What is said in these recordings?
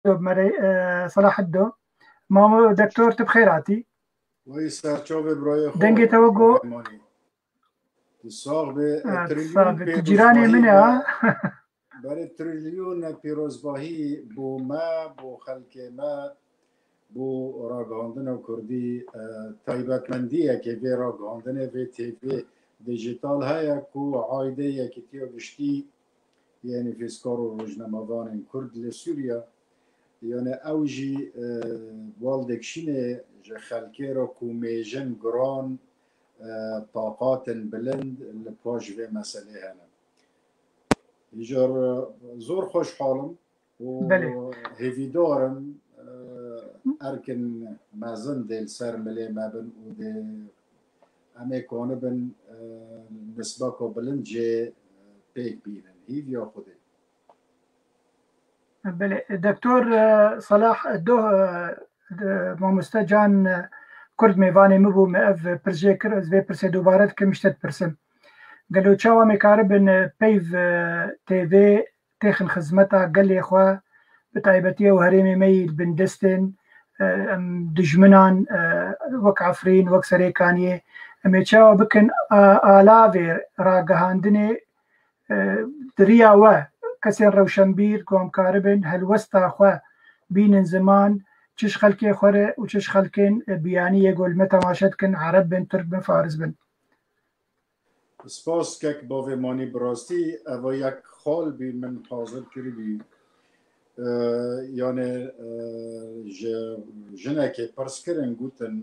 مري صلاح الدو مامو دكتور تبخيراتي وی سرچاوه برای دنگي خو توقو بافمانی تصاغ به تریلیون صعب تجيراني پیروزباهی منها. برای تریلیون پیروزباهی بو ما بو خلق ما بو راگاندن و کردی تایبتمندیه که به راگاندن و تیوی دیجیتال های کو عایده یکی تیو گشتی یعنی فیسکار و روزنامه‌وان کرد لسوریا یعنی اوجی والدکشینه خلکی را کومیجن گران طاقات بلند لپاش و مسئله هنه ایجار زور خوشحالم و بله هیویدارم ارکن مزن دل سر ملی مبن و ده همه کانه بن نسبه که بلند جه پیک بینن هیویا خوده بله دكتور صلاح الدو ماموستا جان كرد ميفاني مبو مأف برجيكر زي برسي دوبارت كمشتت برسم قالوا تشاوا مكاربن بيف تي في تيخن خزمتا قال لي اخوا بتايبتيه وهريمي ميل بن دستن دجمنان وك عفرين وك سريكانيه اما تشاوا بكن آلافي راقهاندني دريا و كسر روشنبير قوم كاربن هالوسطى خوا بين زمان تش خلكي خوره وتش خلكين بياني يقول متى ما شدكن عرب بن ترك بن فارس بن سپاس که باوی مانی براستی او یک خال بی من حاضر کری بی یعنی جنه که پرس کرن گوتن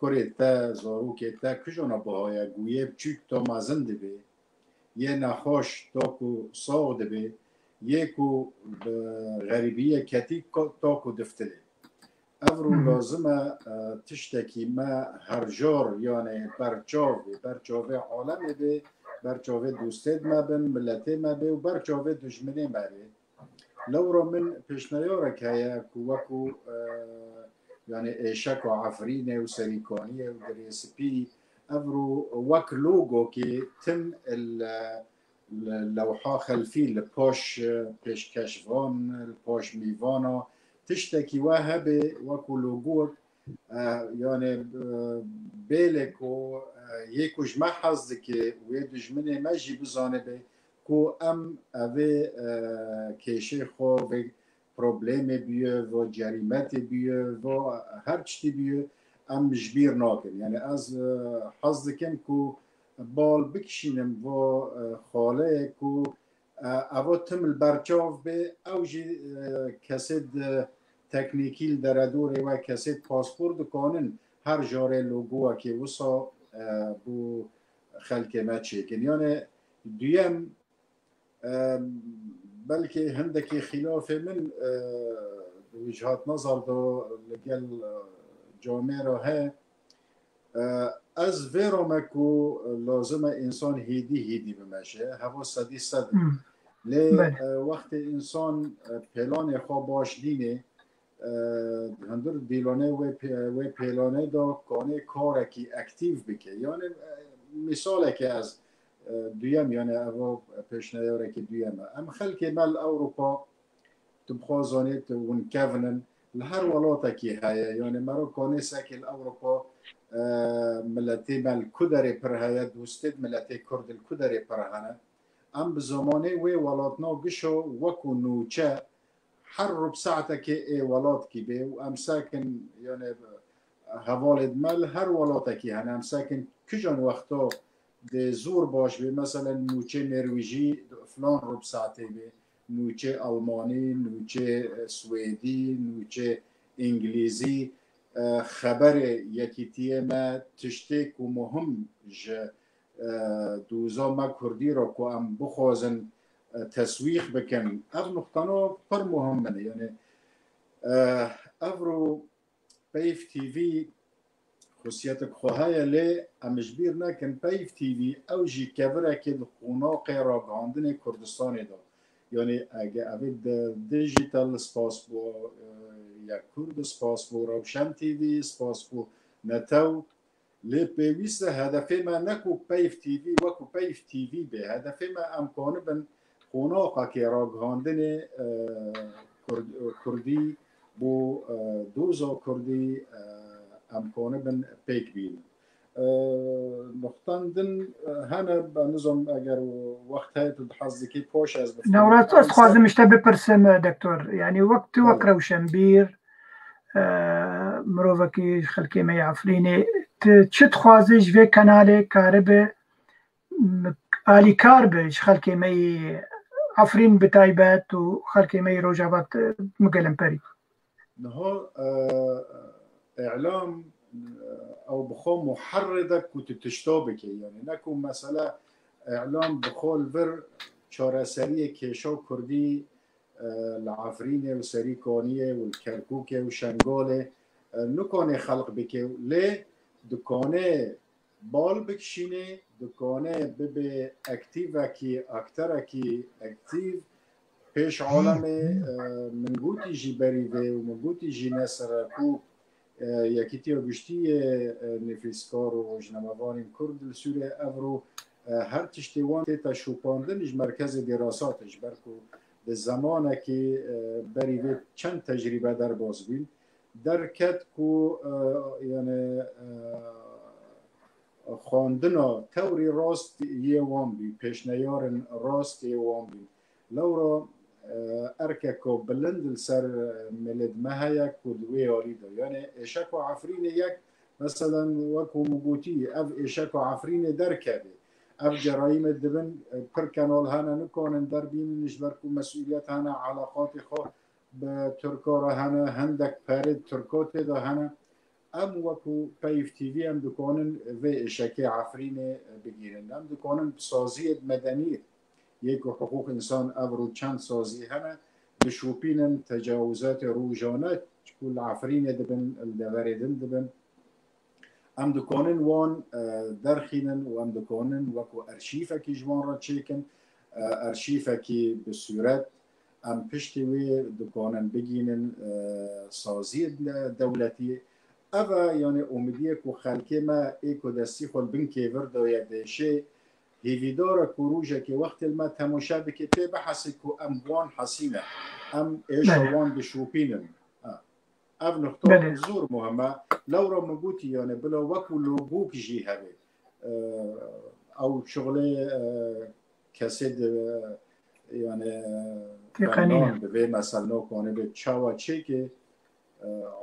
کره تا زارو که تا کجانا بهای گویه بچیک تا مزن دبی یه نخوش تا کو ساغ دبی یه کو غریبیه کتی تا کو دفتله افرو لازمه تشتکی ما هر جار یعنی برچاوه عالمه به برچاوه دوستید ما بن ملته ما به و برچاوه دشمنی ما به لورا من پیشنیاره که وکو یعنی ایشک و عفرینه و سریکانیه و دریسپی افرو وک لوگو که تم اللوحه خلفی لپاش پیشکشوان لپاش میوانا تشتكي وهبه وكو لوجود يعني بالك و يكو جمع حظك ويدج مني ماجي بزانبه كو ام اوه كيشي خو و پروبلم بیه و جریمت بیه و هر چی بیه ام جبیر ناکن يعني از حظكم كو بال بکشینم و خاله كو اوه تم البرچاو به اوجی کسید تکنیکیل در دوره و کسی پاسپورت کانن هر جاره لوگو که وسا بو خلک ما چیکن یعنی دویم بلکه هندکی خلاف من وجهات نظر دو لگل جامعه را ها از ویرومکو لازم انسان هیدی بمشه هوا صدی صد لی وقت انسان پلان خواه باش دینه هندر دیلانه و پیلانه دا کانه کار کی اکتیو بکه یعنی مثال که از دویم یعنی او پیشنهاد که دویم ام خلک مال اروپا تبخوازانیت ون کونن لهر ولاتا کی هیا یعنی مرا کانه سکل اروپا ملتی مال کدر پر هیا دوستید ملتی کرد کدر پر هنه ام بزمانه و ولاتنا گشو وکو نوچه هر ربع ساعته که ای ولات کی به و ام ساکن یعنی حوالد مل هر ولاته کی هن ام ساکن کجان وقتا ده زور باش به مثلا نوچه نرویجی فلان ربع ساعته به نوچه آلمانی نوچه سوئدی نوچه انگلیزی خبر یکی تیه ما تشتیک و مهم دوزا ما کردی را که ام بخوازن تسویق بکن اف نقطه پر مهمه یعنی افرو پیف تیوی خصوصیت خواهی لی امجبیر نکن پیف تیوی او جی کبره که خوناق را گاندن کردستان دا یعنی اگه اوید دیجیتال سپاس بو یا کرد سپاس بو روشن تیوی سپاس بو نتو لی پیویست هدفه ما نکو پیف تیوی وکو پیف تیوی به هدفه ما امکانه بن قوناقا که را گاندن کردی بو دوزا کردی امکانه بن پیک بین نقطاندن هنه بنظام اگر وقت هایت حظی که پاش از نورات خوازم اشتا بپرسم دکتور يعني وقت وقرا وشنبير مروفكي خلكي ما يعفريني تشت خوازج في كنالي كاربه آلي كاربج خلكي ما عفرين بتايبات وخلكي ما روجابات مقلم بري نها اعلام او بخو محردك وتتشتابك يعني نكون مسألة اعلام بخول فر چاره سری کشا کردی العفرینه و سری کانیه و الکرکوکه و شنگاله نکانه خلق بکه لی دکانه بال بکشینه دکانه ببه اکتیو اکی اکتر اکی اکتیو پیش عالم منگوتی جی بریده و منگوتی جی نسر کو یکیتی و گشتی نفیسکار و جنموان کرد سوره افرو هر تشتیوان تیتا شوپاندنش مرکز دراساتش برکو به زمانه که بریده چند تجربه در باز بین در کت کو یعنی خواندنا توری راست یه وان بی پیشنیارن راست یه وان بی لورا ارککو بلند سر ملد مهیا کدوی آلی دا یعنی اشک و عفرین یک مثلا وکو مگوتی او اشک و عفرین در کده اف جرایم دبن پر کنال هانا نکانن در بیننش برکو مسئولیت هانا علاقات خواه به ترکا هانا هندک پرد ترکات دا هانا ام وکو پیف تیوی هم دکانن و اشک عفرین بگیرن ام دکانن سازی مدنی یک حقوق انسان افرو چند سازی هانا بشوپینن تجاوزات روجانه کل عفرین دبن الدوردن دبن ام دکانن وان درخینن و ام دکانن وکو ارشیفه که جوان را چیکن ارشیفه که به صورت ام پشتی وی دکانن بگینن سازی دولتی اوه یعنی امیدیه که خلکه ما ایکو دستی خود بنکه ورداید دیشه هیویدار کروژه که وقت ما تماشا بکه تی بحثی که ام وان حسینه ام ایشا وان بشوپینن اف نقطه زور مهمه لورا مگوتی یعنی بلا وکو لوگوک جی هبه او شغل کسی یعنی فنان به مثلا کنه به چاوا چه که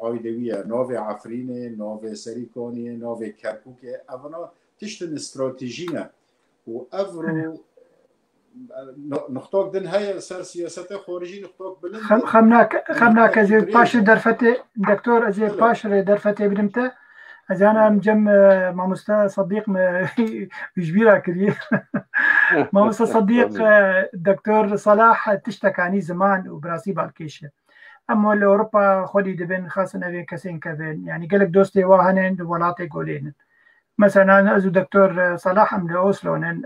عایدویه ناو عفرینه ناو سریکانیه ناو کرکوکه اونا تشتن استراتیجی نه و افرو نقطه دن های سر سیاست خارجی نقطه بلند خمناك از پاش درفته دکتور از پاش درفته بدمته از انا جم ماموستا صديق بجبيرة كريه ماموستا صديق دكتور صلاح تشتكى عني زمان وبراسي بالكيشه اما لاوروبا خودي دبن خاصه نبي كسين كبن يعني قالك دوستي واهنن ولاتي قولين مثلا ازو دكتور صلاح من اوسلون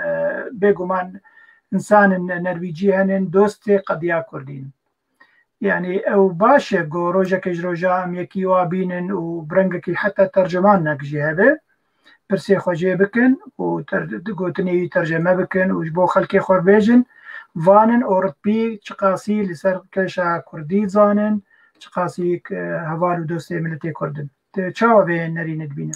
بيجومان انسان نرويجي هنن دوستي قضيه كردين يعني او باشه جو روجا كجروجا ام يكي وابينن وبرنجكي حتى ترجمان نكجي هبه برسي خوجي بكن وتني ترجمه بكن وجبو خلكي خوربيجن فانن اوروبي چقاسي لسر كشا كردي زانن چقاسي هوالو دوستي ملتي كردن تشاو به نرين دبينه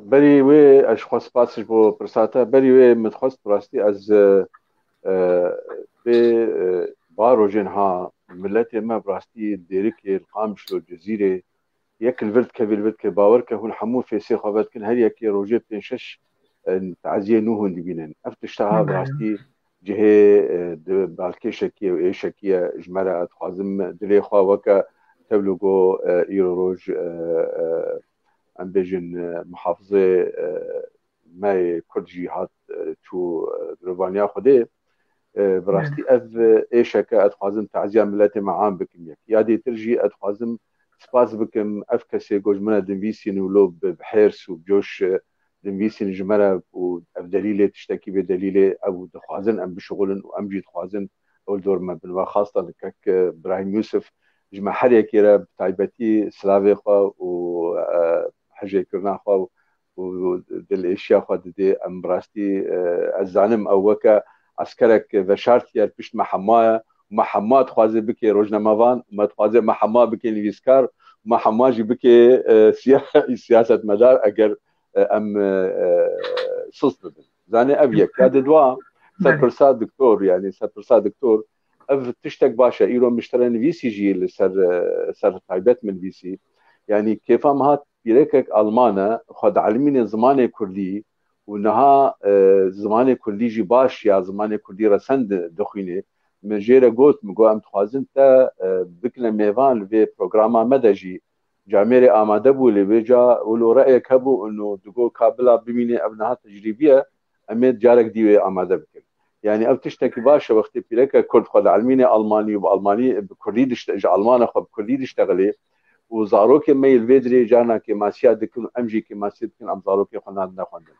بری وی اشخاص پاسش بو پرساته بری وی متخصص براستی از به باروجن ها ملت ما براستی دیرک القامش و جزیره یک الورد کبیر که باور که هول حمو في سي خبات كن هل يكي روجي بتنشش تعزيه نوهن دبينن افتشتها براستی جهه بالكيشكيه و ايشكيه جمره اتخازم دلي خوا وكا تبلغو ايروج ام بيجن محافظه ما كردجي هات تو روانيا خده براستی اف ايشكا اتخازم تعزيه ملاتي معام بكم يادي ترجي اتخازم سپاس بكم اف كسي جوجمنا دنفيسين ولو بحيرس وبجوش دنفيسين جمره و دليله تشتكي بدليله او دخوازن ام بشغلن وام جيت خوازن اول دور ما بنوا خاصه كك ابراهيم يوسف جمع حريه كيرا بتايبتي سلافي خو و حاجه كرنا خو ودل اشياء خو دي ام براستي الزانم او وكا عسكرك بشارت يا بشت محمايه ما حماد خوازه بکی روزنامه‌وان ما خوازه ما حما بکی نویسکار ما حماجی بکی سیاست مدار اگر ام سست ببن زاني ابيك يا دوا سرپرسا دكتور يعني سرپرسا دكتور اف تشتك باشا ايرو مشترين في سي جي سر تايبت من في سي يعني كيف هات بيركك المانه خد علمين زمانه كردي ونها زمانه كردي جي باش يا زمانه كردي رسند دخينه من جيره قلت مقو ام تخازن تا بكنا ميفان في بروجراما مدجي جاميري آماده بو لبيجا ولو رأيك هبو انه دقو كابلا بميني ابنها تجريبية اميت جارك ديوي آماده بكن يعني او تشتكي باشا وقت بيلك كرد خد علميني الماني وبالماني بكردي الماني خد بكردي اشتغلي وزاروكي ميل فيدري جانا كي ماسيا دكن امجي كي ماسيا دكن ام زاروكي خناد نخوندن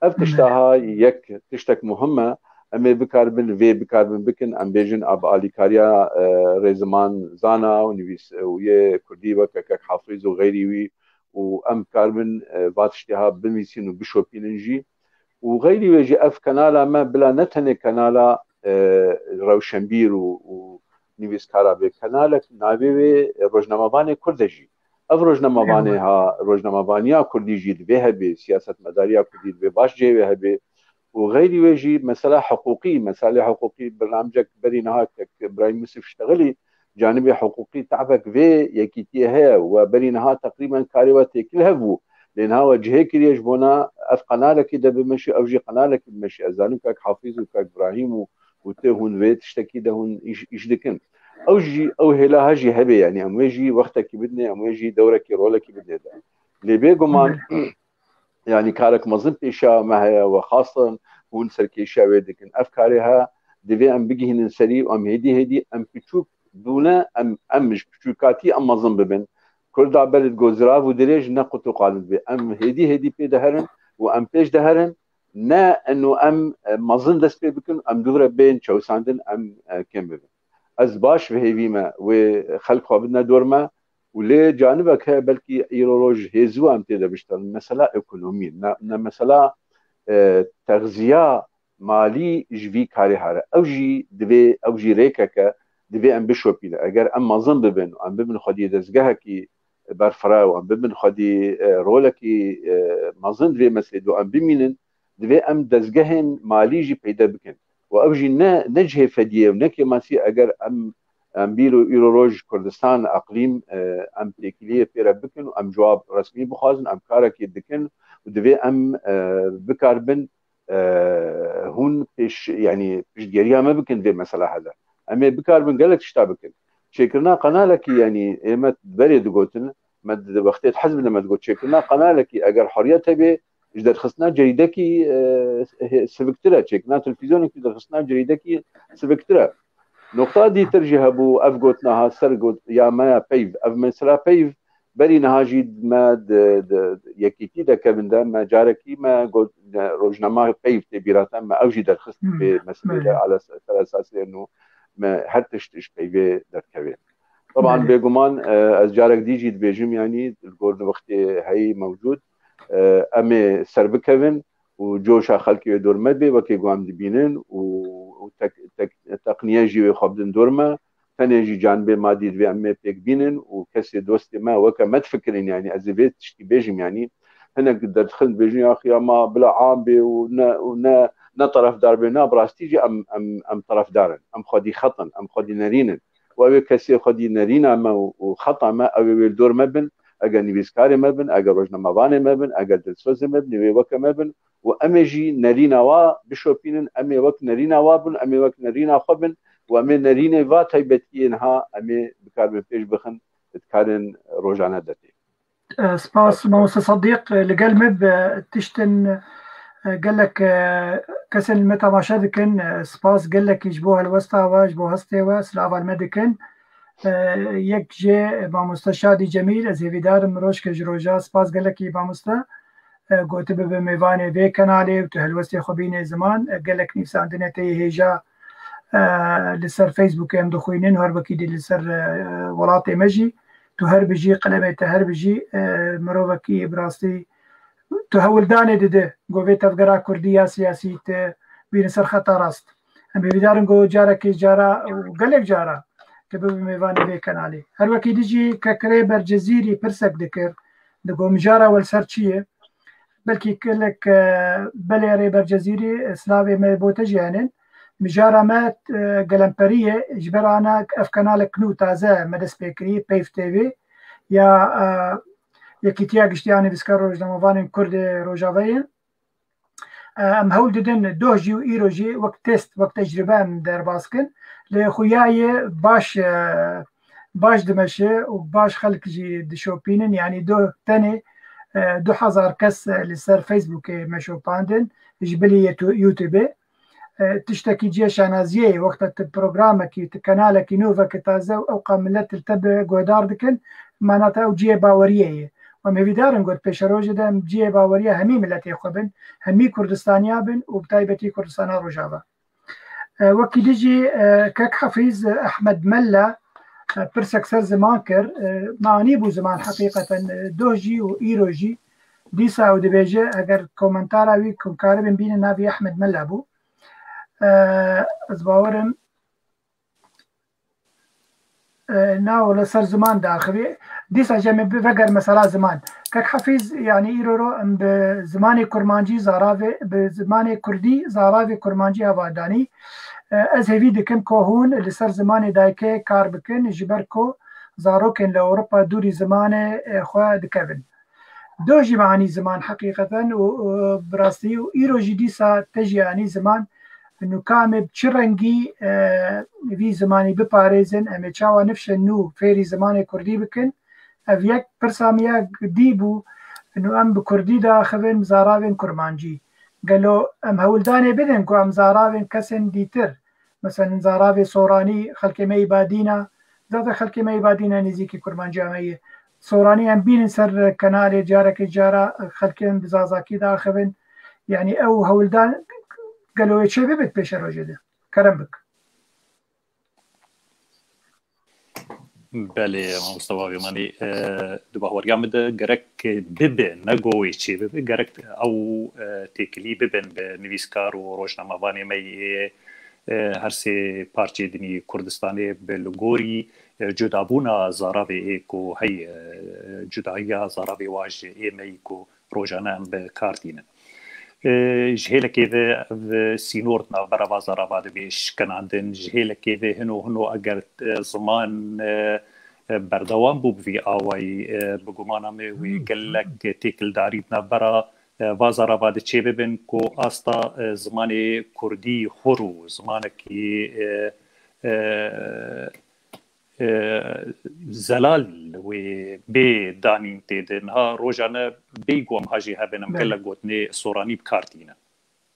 اف تشتاها يك تشتك مهمه امي بكاربن في بكاربن بكن ام بيجن اب اليكاريا ريزمان زانا ونيفيس ويا كردي وكك حافظ وغيري وي وام كاربن باتشتها بميسين وبشوبينجي وغيري ويجي اف كنالا ما بلا نتني كنالا روشنبير ونيفيس كارابي كنالا نابي روجنامه‌وان كردجي اف روجنامه‌وان ها روجنامه‌وانيا كرديجي دبه به سياسه مداريا كردي دبه باش جي به وغيري ويجي مسألة حقوقي برنامجك بري نهاك ابراهيم يوسف اشتغلي جانبي حقوقي تعبك في يكيتيها وبري نها تقريبا كاريواتي كلها بو لانها وجهه كريش بونا اف قناه كده بمشي او جي قناه بمشي ازانك حافظ وكاك ابراهيم وتهون في تشتكي دهون ايش دكن او جي او هلا هجي هبه يعني ام يجي وقتك بدنا ام يجي دورك رولك بدنا اللي بيجمان يعني كارك مظن بيشا معها وخاصة هون سركيشا ويدكن أفكارها دبي أم بيجي هن سري وأم هدي أم بتشوك دونا أم مش بتشوكاتي أم مظن ببن كل دا بلد جوزراف ودريج نقطة قالب بي أم هدي بي دهرن وأم بيش دهرن نا إنه أم مظن دس بي بكن أم دورة بين شو ساندن أم كم ببن از باش به هیویما و خلق خوابنا دورما ولي جانبك هي بلكي ايرولوج هيزو ام تيدا بيشتغل مسألة ايكونومي مسألة تغذية مالي جوي كاري هارا او جي ريكاكا دبي ام بشوبيلا اگر ام مظن ببن ام ببن خدي دزگاه كي برفرا و ام ببن خدي رولكي مظن دبي مسيدو ام بمينن دبي ام دزگهن مالي جي پیدا بكن و او جي نجه فديه ونكي ماسي اگر ام بيرو ايروروج كردستان اقليم ام تيكليه بيرا بكن وام جواب رسمي بخازن ام كارك يدكن ودبي ام بكاربن هون بيش يعني بيش دياريها ما بكن في مسألة هذا اما بكاربن قالك اشتابكن شكرنا قناه لك يعني اما تبري دقوتن ما وقتت حزبنا ما تقول شكرنا قناه لك اگر حريتها به جدر خصنا جريدكي سبكترا شكرنا تلفزيونك جدر خصنا جريدكي سبكترا نقطة دي ترجيها بو أفقوتناها سرقوت يا ما بيف أف من سلا بيف بري نهاجي ما يكيتي دا كابن دا ما جاركي ما قلت روجنامه بيف تبيراتا ما أوجي در خست بمسألة على أساس إنه ما هرتش بيف در كابن طبعا بيقومان از جارك دي جيد بيجم يعني القول وقت هاي موجود أمي سربكابن وجوشا خلقي دور مدبي وكي قوام دبينن وتقنية جيوي خبدن دورما تنجي جانبي مادي دبي أمي بيك بينن وكسي دوستي ما وكا ما تفكرين يعني أزيبيت تشتي بيجم يعني هنا قدر دخل بيجم يا أخي ما بلا عام بي ونا طرف دار بينا براستيجي أم طرف دارن أم خدي خطن أم خدي نارينن وأبي كسي خدي نارينا ما وخطأ ما أبي الدور مبن اگر نویسکاری مبن اگر روزنامه‌وان مبن اگر دلسوز مبن نوی وک مبن و امجی نرینا وا بشوپینن امی وک نرینا وا بن امی وک نرینا خبن و امی نرینا وا تایبتی انها امی بکار پیش بخن تکارن روزانه دتی سپاس موسى صديق لقلمب تشتن قال لك كسن متى ما شدكن سپاس قال لك يجبوها الوسطى واجبوها استوى سلافا المدكن یک جه با مستشادی جمیل از هیویدار مروش که جروجا سپاس گلکی با مستا گوته به میوانه وی کنالی و تو هلوستی خوبین زمان گلک نیفس اندنه تی هیجا لسر فیسبوک هم دخوینین و هر وکی دی لسر ولات مجی تو هر بجی قلمه تا هر بجی مرو وکی براستی تو هول دانه دیده گوه تفگرا کردیا سیاسی بین سر خطا راست ام بیدارن گو جارا کی جارا و گلک جارا که به میوانی به کانالی هر وکی دیجی ککره بر جزیری پرسک دکر دگو مجارا والسر چیه بلکی کلک بلیاری بر جزیری سلاوی می بوته جانن مجارا ما گلمپریه اجبرانا اف کانال کنو تازه مدس بکری پیف تیوی یا یکیتیا گشتیانی بسکار روزنامه‌وان کرد روجاوی ام هول ددن دوجی و ایروجی وقت تست وقت تجربه در باسکن لخویای باش دمشه و باش خلق جی دشوبینن يعني دو تاني 2000 كس لسر فيسبوك مشوباندن جبلي يوتيوب تشتكي جي شانازيه وقت البروغرام كي كانال كي نوفا كتازا او قاملت التب غودار دكن معناتها او جي باوريه وما بيدارن قلت بيشروج دم جي باوريه همي ملتي خوبن همي كردستانيا بن وبتايبتي كردستان روجافا وكي ديجي كك حفيظ احمد ملا برسك سر زمان كر معني بو زمان حقيقة دوجي و ايروجي ديسا او دبيجي اگر كومنتارا وي كاربن بين نافي احمد ملا بو از باورم ناو لسر زمان داخلي ديسا جمع بفقر مثلا زمان كك حفيظ يعني إيرورو بزمان كرمانجي زارافي بزمان كردي زارافي كرمانجي هواداني از هفي دكم كوهون لسر زمان دايكي كار بكن جبركو زاروكن لأوروبا دوري زمان خواه دكبن دوجي معاني زمان حقيقة وبراستي وإيروجي ديسا تجي يعني زمان انه كامل بشرنجي في زماني بباريزن امي تشاوا نفش انه فيري زماني كردي بكن افيك برساميا ديبو انه ام بكردي داخلين زارابين كرمانجي قالوا ام هولداني بدن كو ام زارابين كسن ديتر مثلا زارابي صوراني خلقي مي بادينا ذات خلقي مي بادينا نزيكي كرمانجي امي صوراني ام بين سر كنالي جارك جارا خلقين بزازاكي داخلين يعني او هولدان قالوا چه ببت پیش روزه ده کرم بک بله مصطفى ماني دبا هو ريام ده جرك ببن نجوي شيء ببن جرك او تكلي ببن بنويسكار وروشنامه واني مي هرسي بارچه دني كردستاني بالغوري جدابونا زارابي ايكو هي جدايا زارابي واج ايميكو روجانا بكارتين جهيلة كذا سينورتنا برا زاراباد بيش كان عندن جهيلة كذا هنو أجر زمان بردوام بو بفي آواي بقومانا مي ويقال لك تيكل داريتنا برا وزاراباد چه ببن كو أستا زمان كردي خورو زمانكي زلال و بي دانين تيدن ها روجانا بيقوم هاجي هبن مقلا قوتني صوراني بكارتينا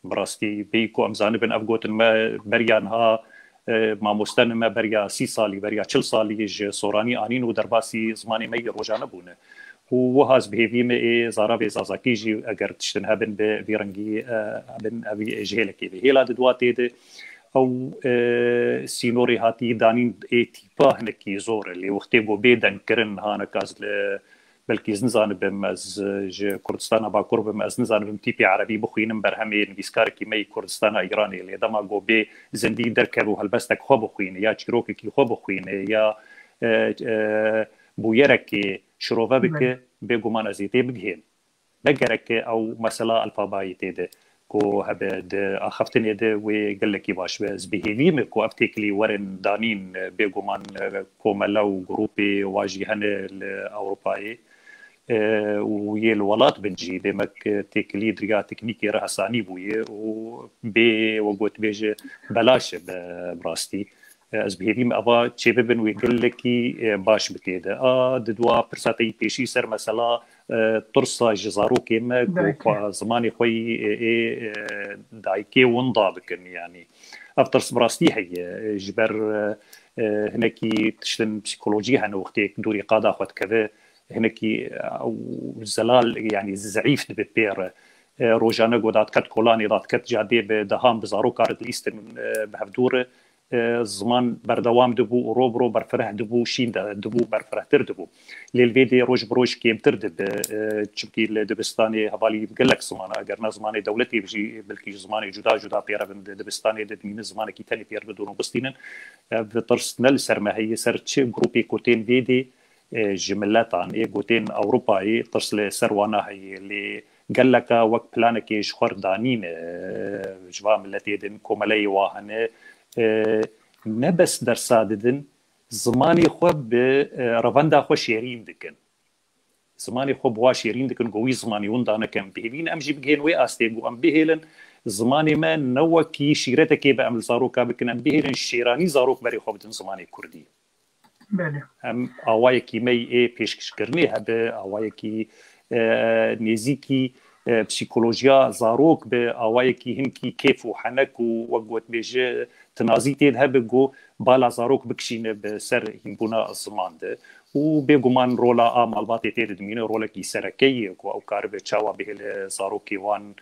براستي بيقوم زانبن أفقوتن ما بريان ها ما مستن ما بريا 30 سالي بريا 40 سالي صوراني آنين ودرباسي زماني مي روجانا بونه وهاز بهيفي مي زارابي زازاكيجي اگر تشتن هبن بفيرنجي هبن أبي جهلكي بهيلا ددواتي دي او سينوري هاتي دانين تيبا هنكي زور اللي وقتي بو بيدن كرن هانا كاز بلكي زنزان بمز كردستان با قرب بمز نزان بم تيبي عربي بخوين برهمين بيسكاركي مي كردستان ايراني اللي دما جو بي زندي دركبو هلبستك خو بخوين يا تشروكي خو بخوين يا بويرك شروفا بك بيغمان زيتي بجهين بقرك او مثلا الفاباي تيده كو هبد اخفتن يده وقال لك باش بس بهيفي مكو افتكلي ورن دانين بيغمان كوملاو جروبي واجهن الاوروباي ويل ولات بنجي بمك تكلي درجا تكنيكي راساني بويه وبي وقوت بيج بلاش براستي از بهيفي ما تشيبن ويقول لك باش بتيده ددوا برساتي بيشي سر مثلا ترصا جزارو كيما زماني خوي دايكي ونضابكن يعني افترس براستي هي جبر هناكي تشتن بسيكولوجيا هنا وقتك دوري قاده اخوات كذا هناكي او زلال يعني زعيف ببير روجانا قدات كت كولاني دات كت جادي بدهام بزارو كارد ليستن بهفدور زمان بردوام دبو روب رو برفرح دبو شين دبو برفرح تر دبو للفيدي روج بروج كيم تردب تشبكي دبستاني هفالي بقلك زمان اگر زماني دولتي بجي بلكي زماني جدا بيرا دبستاني دمين زماني كي تاني بير بدون بستينن بترس نل سرما هي سرتش جروبي كوتين فيدي جملاتان اي كوتين اوروباي ترسل سروانا هي اللي قال لك وقت بلانك شخور دانين جوا ملتي دن كومالي واهنه نبس درساددن زماني خو برفندا خو شيرين دكن زماني خو بوا شيرين دكن قوي زماني وندانا كم بهين امجي بجين وي استيغو ام بهيلن زماني ما نوكي شيرتك بعمل زاروكا بكن ام بهيلن شيراني زاروك بري خو بدن زماني كردي بله ام اوايكي مي اي پیشکش کرنی هبه اوايكي نزيكي بسيكولوجيا زاروك بأوايكي هنكي كيف وحنك ووقوت بيجي تنازي تذهب بقو بالا زاروك بكشين بسر هنبونا الزمان ده وبيقومان رولا مالباتي تيرد مين رولا كي سركي او كارب تشاوا به زاروكي وان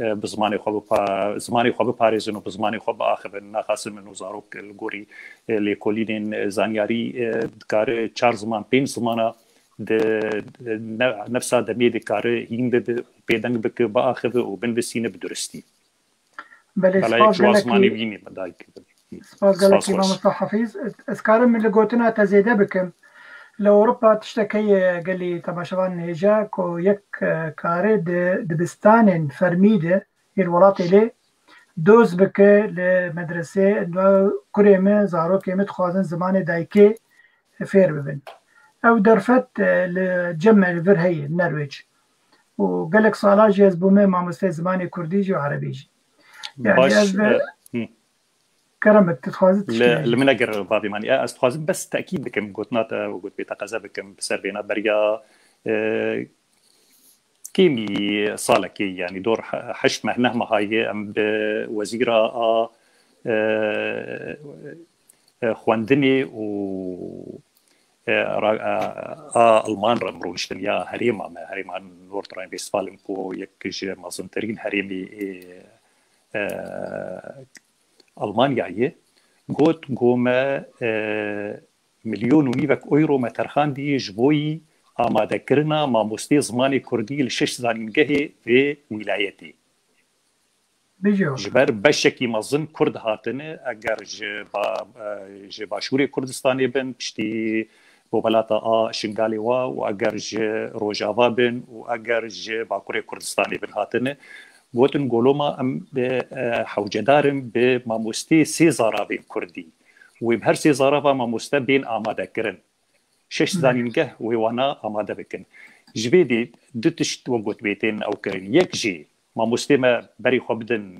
بزماني خو باريزن وبزماني خو باخر ناخاص منو زاروك الغوري لكولين زانياري كار تشارلز مان بين زمانه نفسها دميدي كاره هين بيدنگ بك باخذ وبنبسين بدرستي بله سپاس گلکی سپاس گلکی امام حفیظ اسکارم من لگوتنا تزیده بکم لأوروبا تشتكي قال لي تماشوان هجا كو يك كاره دبستان فرميده الولاط لي دوز بك لمدرسة انه كريمه زارو كيمه خوازن زمان دايكي فير ببن او درفت لجمع الفرهي النرويج وقال لك صالاج يزبومي مع مستوى زماني كرديجي وعربيجي يعني كرمت تتخوازت لمن اقر بابي ماني استخوازن بس تاكيد بكم قوتنات وقوت بيتقازا بكم بسربينا بريا كيمي صالكي يعني دور حشت مهنه هاي ام بوزيره خواندني و المان رمروشتن يا هريما نورد راين فيستفالن كو يكج مازنترين هريمي المانيا قوت قوما مليون ونيفك اورو مترخان دي جبوي اما ذكرنا ما مستي زماني كردي لشش زانين جهي في ولايتي جبر بشكي مازن كرد هاتنه اگر جباشوري كردستاني بن بشتي بوبلاتا شنغالي واگر روجاوا بن واگر باكوري كردستاني بن هاتنه قوتن قولوما ام حوجدارم بماموستي سي زارابين كردي وبهر سي زارابا ماموستا بين آماده كرن شش زانينجه ويوانا آماده بكن جبيدي دتشت وقوت بيتين او كرن يك جي ماموستي ما بري خبدن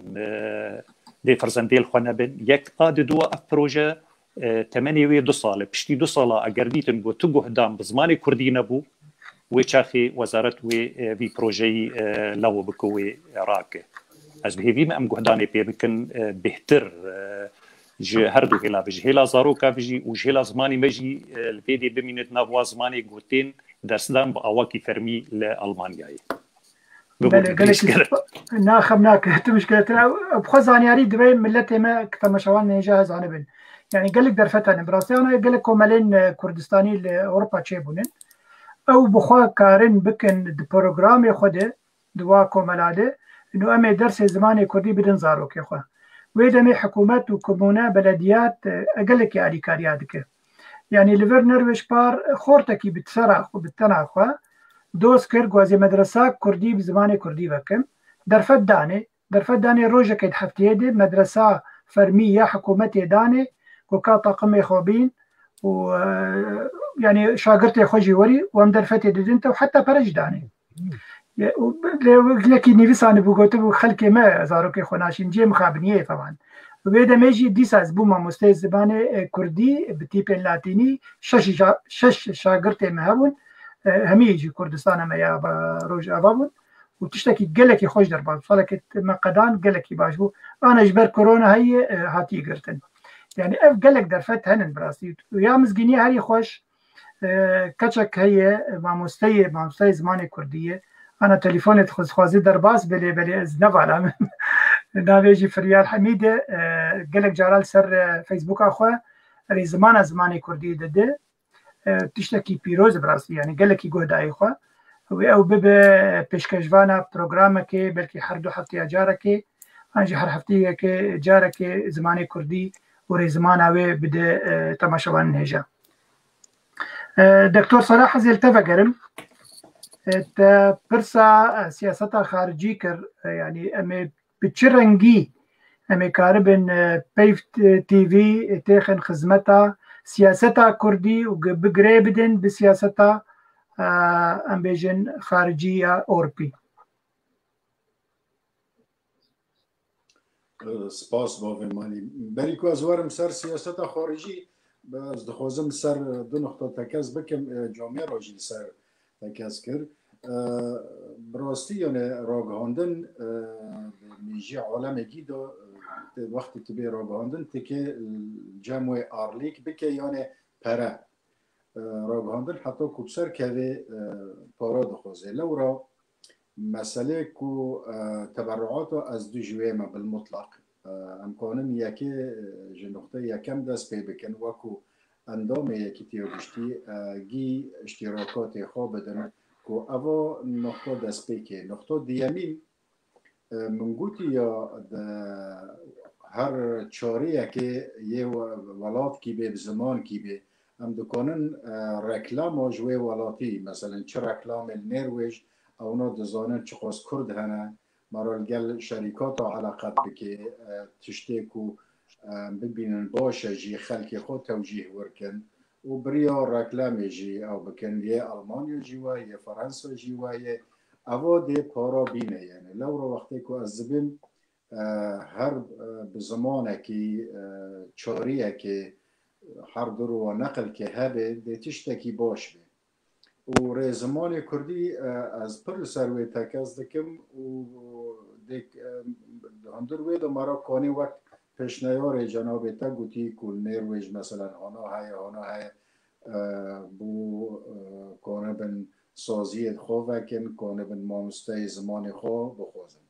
دي فرزنديل خوانا بن يك دوا اف بروجه 82 سال بشتي 2 سال اگر ديتن قوت قهدام بزماني كردي نبو وشاخي وزارة في بروجي لو بكوي راك از بهيفي ما ام قهداني بيمكن بهتر هردو هلا بجي هلا زاروكا بجي وجهلا زماني مجي الفيدي بمينت نافوا زماني قوتين درسدان بأواكي فرمي لألمانيا بله قالك ناخمناك مشكلة بخزانياري دبي ملتي ما كتمشوان نجاهز عنبن يعني قالك درفتها براسيانا قالك كومالين كردستاني لأوروبا تشيبونن او بخوا كارن بكن البروغرام خده دوا كومالاده انه امي درس زماني كردي بدن زاروك يا اخوان ويدمي حكومات وكومونا بلديات اقلك يعني كاريادك يعني ليفرنر وشبار خورتكي بتسرع وبتنا اخوا دوس كر غوازي مدرسه كردي بزماني كردي بكم درفت داني روجا كيد حفتيده مدرسه فرميه حكومتي داني وكا طاقم خوبين و يعني شاگرت خوجي وري وام درفتي ددنت وحتى برج داني لكن نيفسان بوغوتو خلكي ما زاروكي خناشين جي مخابنيه طبعا وبيدا ميجي ديساز بوما مستي زبانه كردي بتيبين لاتيني شش شاگرت مهبون هميجي كردستان ما يا روج ابابون وتشتكي قالك خوش دربا صلكت مقدان قالك باشبو انا جبر كورونا هي هاتي قرتن يعني اف قالك درفت هنن براسي ويا مزقيني هاري خوش كتشك هي مع مستي زماني كرديه انا تليفوني خوازي درباس بلي از نفعل ناویجی فریال حمید گلک جارال سر فیسبوک آخوا ری زمان کردی دده تشتکی پیروز براستی یعنی گلکی گهدای خوا و او به پیشکشوانا پروگرام که بلکه هر 2 هفته جاره که انجی هر هفته که جاره که زمان کردی و ری زمان اوه بده تماشاوان نهجا دکتور صلاح حزیل تفکرم پرسا سیاست خارجی کر یعنی امی بچرنگی امی کاربن پیف تیوی تیخن خدمتا سیاستا کردی و بگره بدن بسیاستا ام بیجن خارجی اورپی. سپاس باومانی بری که از وارم سر سیاست خارجی از دخوازم سر 2 نقطه تکز بکم جامعه راجی سر تکز کرد براستی یعنی راگهاندن میجی عالم گیدا وقتی تو به راگهاندن تکه جمع آرلیک بکه یعنی پره راگهاندن حتی کبسر که پارا دخوازه لورا مسئله کو تبرعات از 2 جوه ما بالمطلق امکانم یکی جنوخته یکم دست پی بکن وکو اندام یکی تیوشتی گی اشتراکات خواب بدن کو اوا نقطه دست پی که نقطه دیمین منگوتی یا هر چاره که یه ولات کی به زمان کی به هم دکانن رکلام جوه ولاتی مثلا چه رکلام نروژ اونا دزانن چه قاس کرد هنه مرال گل شریکات علاقت بکه تشتی کو ببینن باشه جی خلق خود توجیه ورکن و بریا رکلام جی او بکن یه آلمانیا جیوه یه فرانسه جیوه یه اوا ده پارا بینه یعنی لورا وقتی که از زبین هر بزمانه که چاریه که هر درو و نقل که هبه ده تشتکی باش بی و ری زمان کردی از پر سروی تکز دکم و دیک هندور وید مرا کانی وقت پیشنیار جناب تا گوتی کل نیرویج مثلا آنا های بو کانه بن سازی خواه وکن کانه بن مامسته زمان خواه بخوازم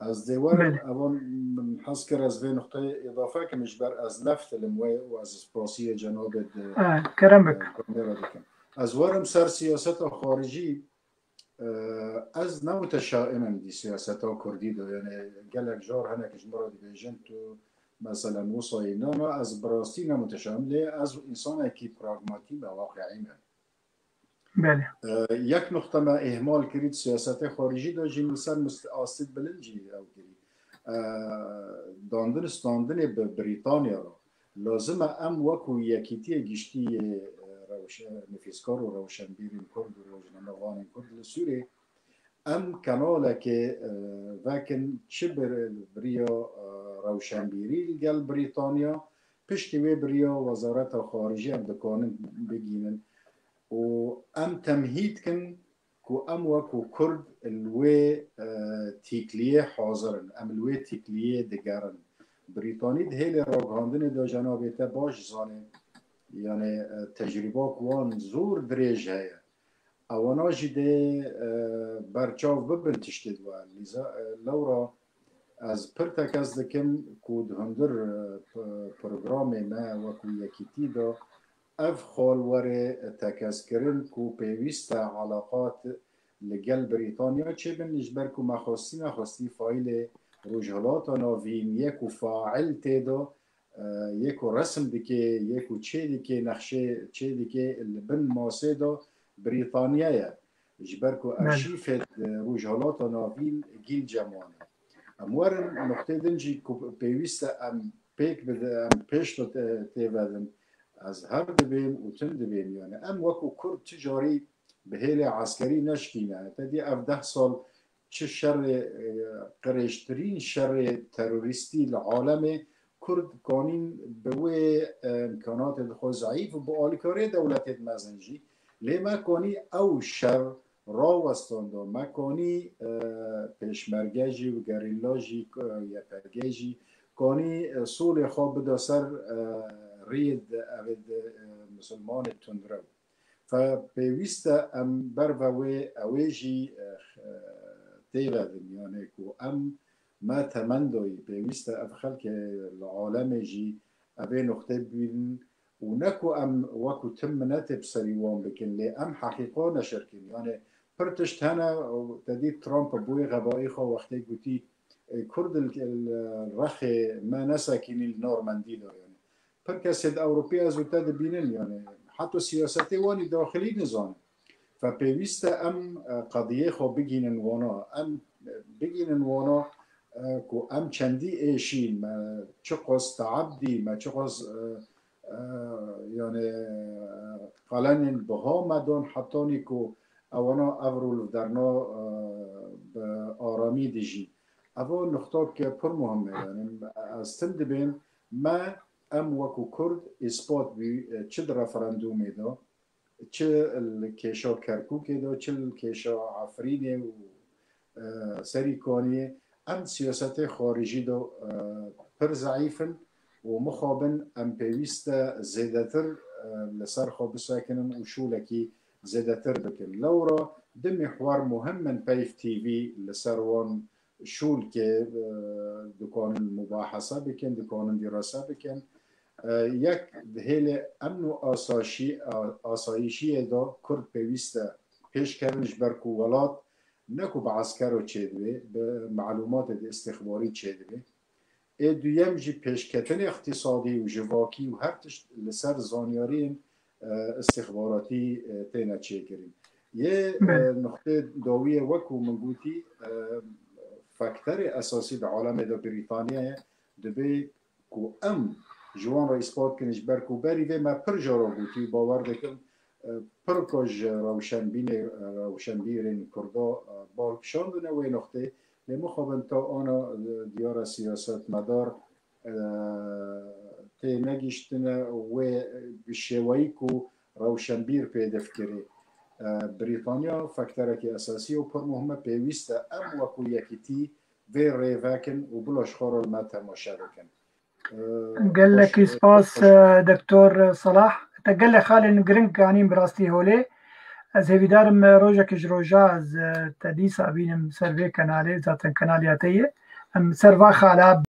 از دیوار اوان حس کر از وی نقطه اضافه کمش بر از لفت الموی و از پاسی جناب کرم بک از وارم سر سیاست خارجی از نمتشائمم دی سیاست کردی دو یعنی گلک جار هنه کش مرادی بیجن تو مثلا وصایی نه از براستی نمتشائم لی از انسان اکی پراغماتی و واقعی من بله یک نقطه ما اهمال کرید سیاست خارجی دو جی مثلا آسید بلنجی او کرید داندن بریتانیا رو لازم ام وکو یکیتی گشتی نفیسکار و روشنبیرین کرد و روشنموانین کرد لسوری ام کاناله که وکن چه بریا روشنبیری گل بریتانیا پشتی وی بریا وزارت خارجی هم دکانن بگینن و ام تمهید کن کو ام وکو کرد الوی تیکلیه حاضرن ام الوی تیکلیه دگرن بریتانی ده هیل راگهاندن دا جنابیت باش زانه یعنی تجربه کوان زور دریج هیا اوانا جده برچاو ببن تشتید و لورا از پرتک از دکم کود هندر پروگرام ما وکو یکیتی دا اف خالوره تکز کرن کو پیوست علاقات لگل بریتانیا چه بن نجبر کو مخواستی فایل رجالات ناوین یکو فاعل تیدا یکو رسم دیگه یکو چه دیگه نقشه چه دیگه بن ماسه دا بریتانیا جبر کو ارشیف رجالات ناوین گیل جمعانه اموار نقطه دنجی کو پیوست ام پیک بده ام پیش تیودن از هر دبیم و تن دبیم یعنی ام وکو کرد تجاری به هیل عسکری نشکینه تدی اف 10 سال چه شر قریشترین شر تروریستی العالم کرد کانین به وی امکانات خود ضعیف و با آلیکاری دولت مزنجی لیما کانی او شر راوستان دا مکانی پیشمرگجی و گریلاجی یا پرگجی کانی سول خواب بدا سر رید اوید مسلمان تندرو فبیویست ام بر وی اویجی تیغدن یعنی که ام ما تمندوی پیوسته اف خلق العالم جی اوه نقطه بین و نکو ام وکو تم نتب سریوان بکن لی ام حقیقا نشرکن یعنی پرتشت هنه تدید ترامپ بوی غبایی خواه وقتی گوتی کرد الرخ ما نساكن النورماندي يعني بركز الأوروبية زوتاد بينن يعني حتى سياسات واني داخلي نظام فبيوست أم قضية خو بيجين وانا أم بيجين وانا كو أم چندي إيشين ما چقص تعبدي ما چقص يعني قلن بها مدون حتى كو أوانا أورول درنا بآرامی دیجی اول نقطه که پر مهمه یعنی از تم دبین ما ام وکو کرد اثبات بی چه در رفراندومی دا چه کشا کرکوک دا چه کشا عفرینه و سریکانیه ام سیاست خارجی دا پر ضعیفن و مخابن ام پیوست زیدتر لسر خواب ساکنن و شولکی زیدتر بکن لورا ده محور مهم من پیف تیوی لسروان شول که دکان مباحثه بکن دکان دراسه بکن یک هیل امن و آسایشی دا کرد پیوسته پیش کردنش بر کوالات نکو به عسکر و چیدوی به معلومات استخباری چیدوی دویم جی پیشکتن اقتصادی و جواکی و هر تشت لسر زانیاری استخباراتی تینا چه کریم یه نقطه داویه وکو منگوتی فاکتر اساسی در عالم دا بریتانیه دبی کو ام جوان را اثبات کنش برکو بری و ما پر جارا بوتی باور دکن پر کج روشنبیرین کردا بالکشاندونه و نقطه لمخابن تا آنا دیار سیاست مدار تی نگیشتنه و بشوایی کو روشنبیر پیدف کری بریتانیا فاکترکی اساسی و پر مهمه پیوسته ام وکو یکیتی و ریوکن و بلاش خارل ما تماشا بکن قال لك سباس دكتور صلاح تقال لي خالي نقرنك قانين براستي هولي از هيدارم روجك جروجا از تديسا بينم سيرفي كنالي ذات كنالياتيه ام سيرفا خالاب